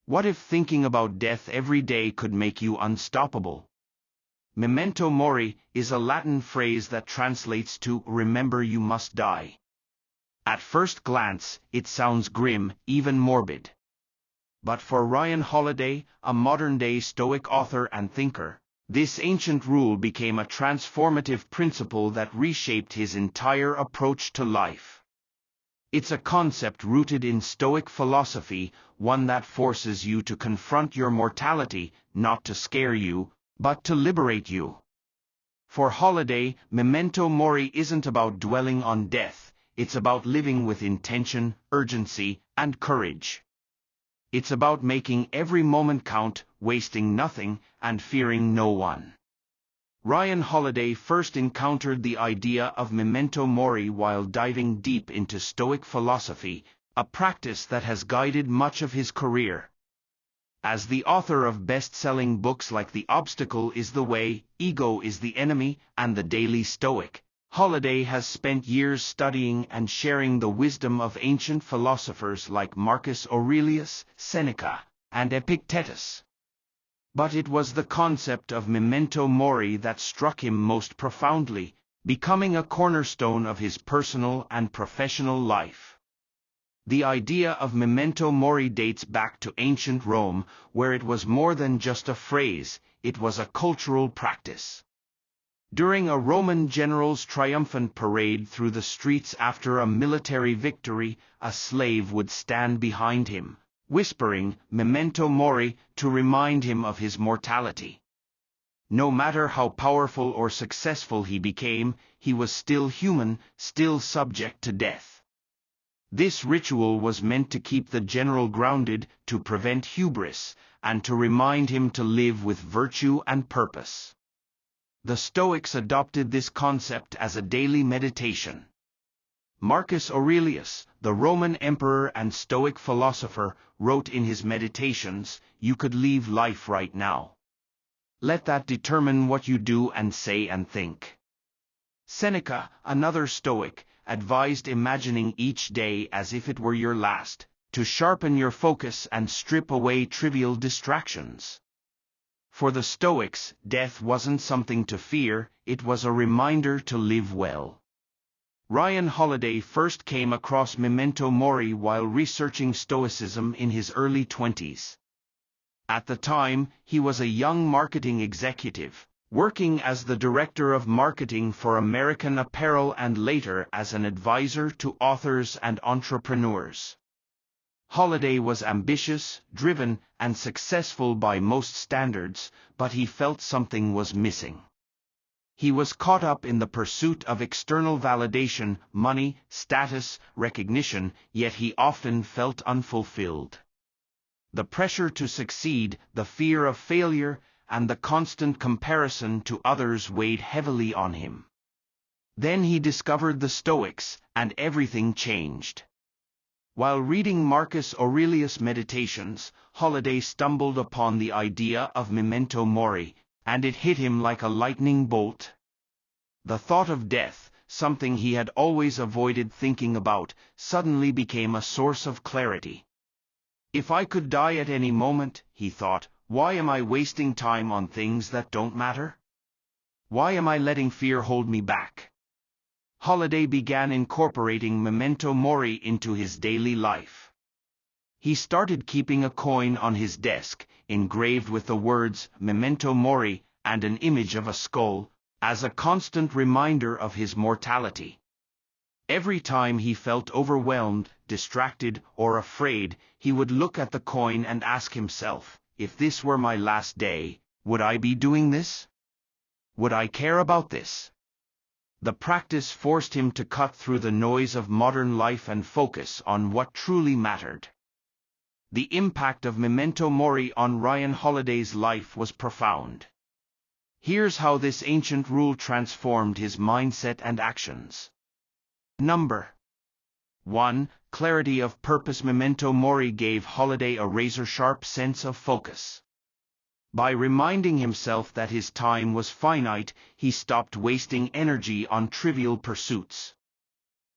What if thinking about death every day could make you unstoppable? Memento mori is a Latin phrase that translates to remember you must die. At first glance, it sounds grim, even morbid. But for Ryan Holiday, a modern-day Stoic author and thinker, this ancient rule became a transformative principle that reshaped his entire approach to life. It's a concept rooted in Stoic philosophy, one that forces you to confront your mortality, not to scare you, but to liberate you. For Holiday, Memento Mori isn't about dwelling on death, it's about living with intention, urgency, and courage. It's about making every moment count, wasting nothing, and fearing no one. Ryan Holiday first encountered the idea of Memento Mori while diving deep into Stoic philosophy, a practice that has guided much of his career. As the author of best-selling books like The Obstacle is the Way, Ego is the Enemy, and The Daily Stoic, Holiday has spent years studying and sharing the wisdom of ancient philosophers like Marcus Aurelius, Seneca, and Epictetus. But it was the concept of Memento Mori that struck him most profoundly, becoming a cornerstone of his personal and professional life. The idea of Memento Mori dates back to ancient Rome, where it was more than just a phrase, it was a cultural practice. During a Roman general's triumphant parade through the streets after a military victory, a slave would stand behind him, whispering Memento Mori to remind him of his mortality. No matter how powerful or successful he became, he was still human, still subject to death. This ritual was meant to keep the general grounded, to prevent hubris, and to remind him to live with virtue and purpose. The Stoics adopted this concept as a daily meditation. Marcus Aurelius, the Roman emperor and Stoic philosopher, wrote in his Meditations, "You could leave life right now. Let that determine what you do and say and think." Seneca, another Stoic, advised imagining each day as if it were your last, to sharpen your focus and strip away trivial distractions. For the Stoics, death wasn't something to fear, it was a reminder to live well. Ryan Holiday first came across Memento Mori while researching Stoicism in his early 20s. At the time, he was a young marketing executive, working as the director of marketing for American Apparel and later as an advisor to authors and entrepreneurs. Holiday was ambitious, driven, and successful by most standards, but he felt something was missing. He was caught up in the pursuit of external validation, money, status, recognition, yet he often felt unfulfilled. The pressure to succeed, the fear of failure, and the constant comparison to others weighed heavily on him. Then he discovered the Stoics, and everything changed. While reading Marcus Aurelius' Meditations, Holiday stumbled upon the idea of Memento Mori, and it hit him like a lightning bolt. The thought of death, something he had always avoided thinking about, suddenly became a source of clarity. If I could die at any moment, he thought, why am I wasting time on things that don't matter? Why am I letting fear hold me back? Holiday began incorporating Memento Mori into his daily life. He started keeping a coin on his desk, engraved with the words Memento Mori and an image of a skull, as a constant reminder of his mortality. Every time he felt overwhelmed, distracted, or afraid, he would look at the coin and ask himself, if this were my last day, would I be doing this? Would I care about this? The practice forced him to cut through the noise of modern life and focus on what truly mattered. The impact of Memento Mori on Ryan Holiday's life was profound. Here's how this ancient rule transformed his mindset and actions. Number 1. Clarity of purpose. Memento Mori gave Holiday a razor-sharp sense of focus. By reminding himself that his time was finite, he stopped wasting energy on trivial pursuits.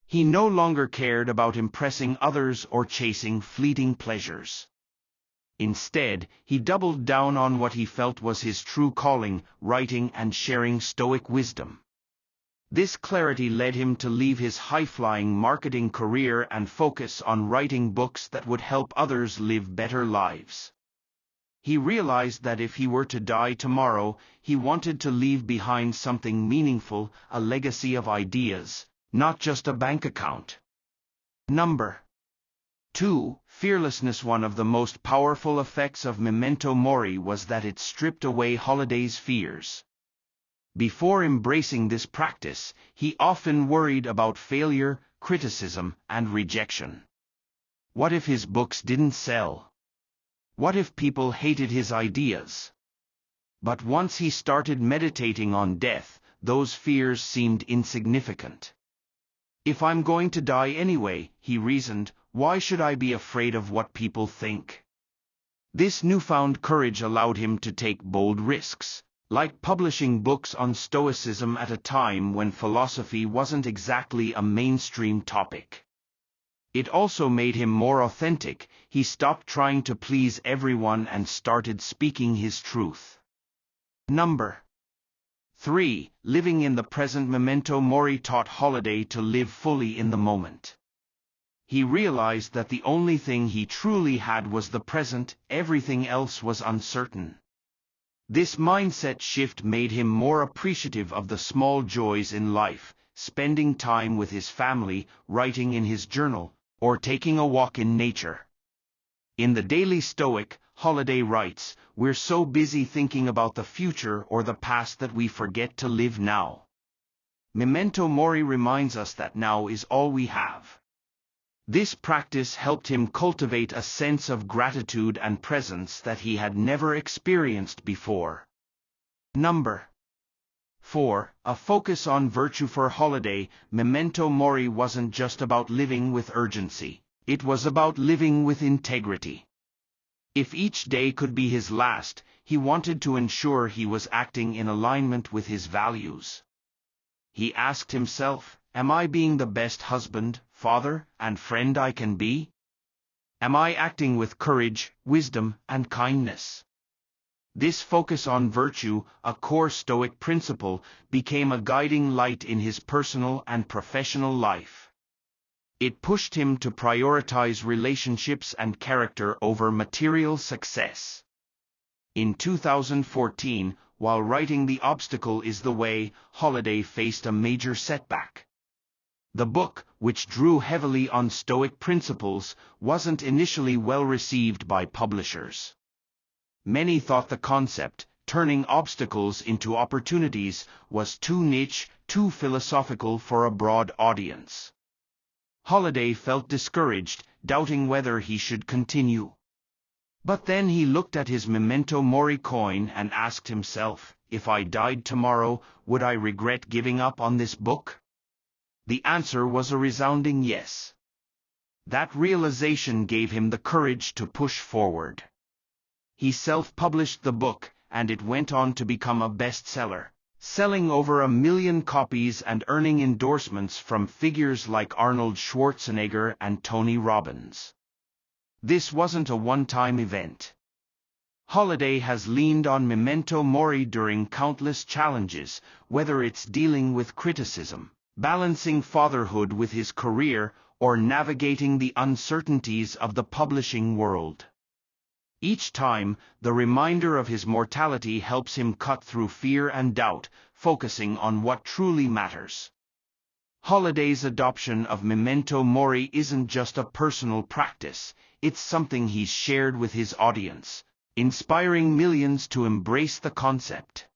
He no longer cared about impressing others or chasing fleeting pleasures. Instead, he doubled down on what he felt was his true calling, writing and sharing Stoic wisdom. This clarity led him to leave his high-flying marketing career and focus on writing books that would help others live better lives. He realized that if he were to die tomorrow, he wanted to leave behind something meaningful, a legacy of ideas, not just a bank account. Number 2. Fearlessness. One of the most powerful effects of Memento Mori was that it stripped away Holiday's fears. Before embracing this practice, he often worried about failure, criticism, and rejection. What if his books didn't sell? What if people hated his ideas? But once he started meditating on death, those fears seemed insignificant. If I'm going to die anyway, he reasoned, why should I be afraid of what people think? This newfound courage allowed him to take bold risks, like publishing books on Stoicism at a time when philosophy wasn't exactly a mainstream topic. It also made him more authentic. He stopped trying to please everyone and started speaking his truth. Number 3. Living in the present. Memento Mori taught Holiday to live fully in the moment. He realized that the only thing he truly had was the present, everything else was uncertain. This mindset shift made him more appreciative of the small joys in life, spending time with his family, writing in his journal, or taking a walk in nature. In the Daily Stoic, Holiday writes, "We're so busy thinking about the future or the past that we forget to live now." Memento Mori reminds us that now is all we have. This practice helped him cultivate a sense of gratitude and presence that he had never experienced before. Number 4. A focus on virtue. For Holiday, Memento Mori wasn't just about living with urgency. It was about living with integrity. If each day could be his last, he wanted to ensure he was acting in alignment with his values. He asked himself, am I being the best husband, father, and friend I can be? Am I acting with courage, wisdom, and kindness? This focus on virtue, a core Stoic principle, became a guiding light in his personal and professional life. It pushed him to prioritize relationships and character over material success. In 2014, while writing The Obstacle is the Way, Holiday faced a major setback. The book, which drew heavily on Stoic principles, wasn't initially well received by publishers. Many thought the concept, turning obstacles into opportunities, was too niche, too philosophical for a broad audience. Holiday felt discouraged, doubting whether he should continue. But then he looked at his Memento Mori coin and asked himself, if I died tomorrow, would I regret giving up on this book? The answer was a resounding yes. That realization gave him the courage to push forward. He self-published the book, and it went on to become a bestseller, selling over 1 million copies and earning endorsements from figures like Arnold Schwarzenegger and Tony Robbins. This wasn't a one-time event. Holiday has leaned on Memento Mori during countless challenges, whether it's dealing with criticism, balancing fatherhood with his career, or navigating the uncertainties of the publishing world. Each time, the reminder of his mortality helps him cut through fear and doubt, focusing on what truly matters. Holiday's adoption of Memento Mori isn't just a personal practice, it's something he's shared with his audience, inspiring millions to embrace the concept.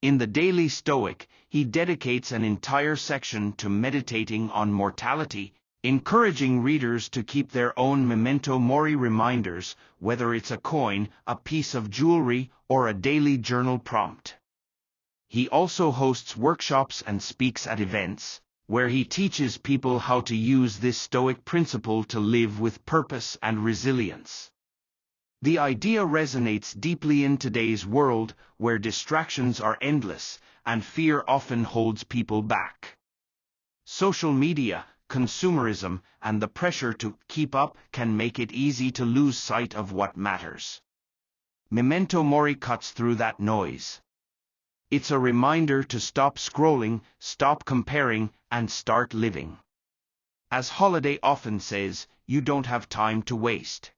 In the Daily Stoic, he dedicates an entire section to meditating on mortality, encouraging readers to keep their own Memento Mori reminders, whether it's a coin, a piece of jewelry, or a daily journal prompt. He also hosts workshops and speaks at events, where he teaches people how to use this Stoic principle to live with purpose and resilience. The idea resonates deeply in today's world, where distractions are endless, and fear often holds people back. Social media, consumerism, and the pressure to keep up can make it easy to lose sight of what matters. Memento Mori cuts through that noise. It's a reminder to stop scrolling, stop comparing, and start living. As Holiday often says, you don't have time to waste.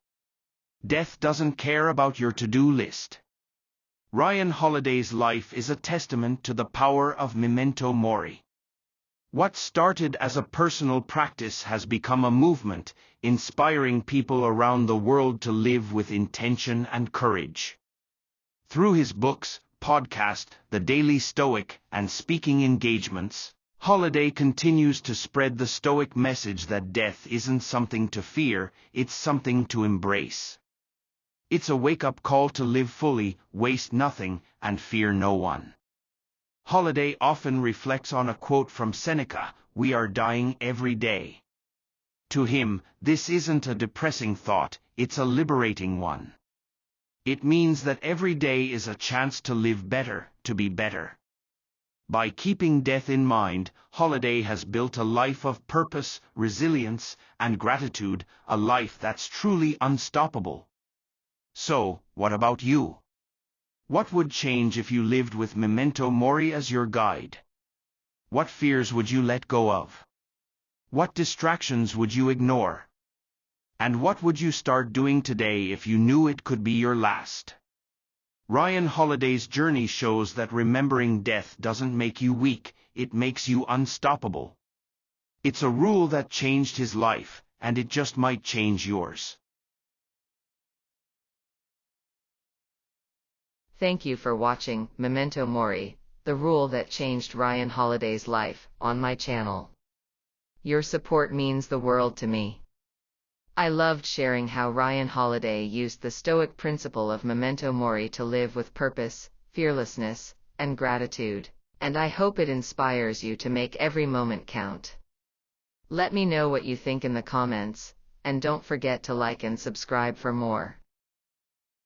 Death doesn't care about your to-do list. Ryan Holiday's life is a testament to the power of Memento Mori. What started as a personal practice has become a movement, inspiring people around the world to live with intention and courage. Through his books, podcast, The Daily Stoic, and speaking engagements, Holiday continues to spread the Stoic message that death isn't something to fear, it's something to embrace. It's a wake-up call to live fully, waste nothing, and fear no one. Holiday often reflects on a quote from Seneca, "We are dying every day." To him, this isn't a depressing thought, it's a liberating one. It means that every day is a chance to live better, to be better. By keeping death in mind, Holiday has built a life of purpose, resilience, and gratitude, a life that's truly unstoppable. So, what about you? What would change if you lived with Memento Mori as your guide? What fears would you let go of? What distractions would you ignore? And what would you start doing today if you knew it could be your last? Ryan Holiday's journey shows that remembering death doesn't make you weak, it makes you unstoppable. It's a rule that changed his life, and it just might change yours. Thank you for watching Memento Mori, the rule that changed Ryan Holiday's life, on my channel. Your support means the world to me. I loved sharing how Ryan Holiday used the Stoic principle of Memento Mori to live with purpose, fearlessness, and gratitude, and I hope it inspires you to make every moment count. Let me know what you think in the comments, and don't forget to like and subscribe for more.